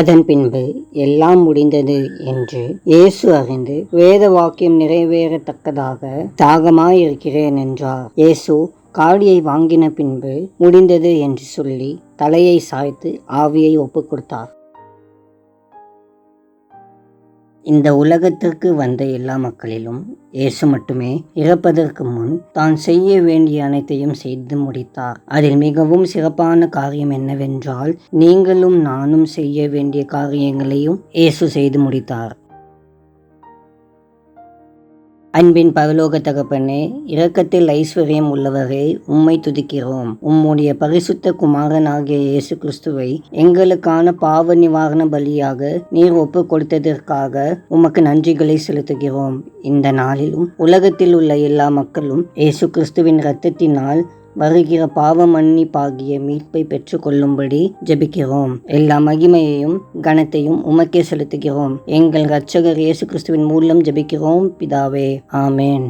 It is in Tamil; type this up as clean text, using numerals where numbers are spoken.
அதன் பின்பு எல்லாம் முடிந்தது என்று இயேசு அறிந்து வேத வாக்கியம் நிறைவேறத்தக்கதாக தாகமாயிருக்கிறேன் என்றார். இயேசு காடியை வாங்கின பின்பு முடிந்தது என்று சொல்லி தலையை சாய்த்து ஆவியை ஒப்புக் கொடுத்தார். இந்த உலகத்திற்கு வந்த எல்லா மக்களிலும் இயேசு மட்டுமே இறப்பதற்கு முன் தான் செய்ய வேண்டிய அனைத்தையும் செய்து முடித்தார். அதில் மிகவும் சிறப்பான காரியம் என்னவென்றால், நீங்களும் நானும் செய்ய வேண்டிய காரியங்களையும் இயேசு செய்து முடித்தார். அன்பின் பரலோக தகப்பனே, இரக்கத்தில் ஐஸ்வர்யம் உள்ளவரே, உம்மை துதிக்கிறோம். உம்முடைய பரிசுத்த குமாரனாகிய இயேசு கிறிஸ்துவை எங்களுக்கான பாவ நிவாரண பலியாக நீர் ஒப்பு கொடுத்ததற்காக உமக்கு நன்றிகளை செலுத்துகிறோம். இந்த நாளிலும் உலகத்தில் உள்ள எல்லா மக்களும் இயேசு கிறிஸ்துவின் இரத்தத்தினால் வருகிற பாவ மன்னிப்பாகிய மீட்பை பெற்று கொள்ளும்படி ஜெபிக்கிறோம். எல்லா மகிமையையும் கனத்தையும் உமக்கே செலுத்துகிறோம். எங்கள் இரட்சகர் இயேசு கிறிஸ்துவின் மூலம் ஜெபிக்கிறோம் பிதாவே, ஆமேன்.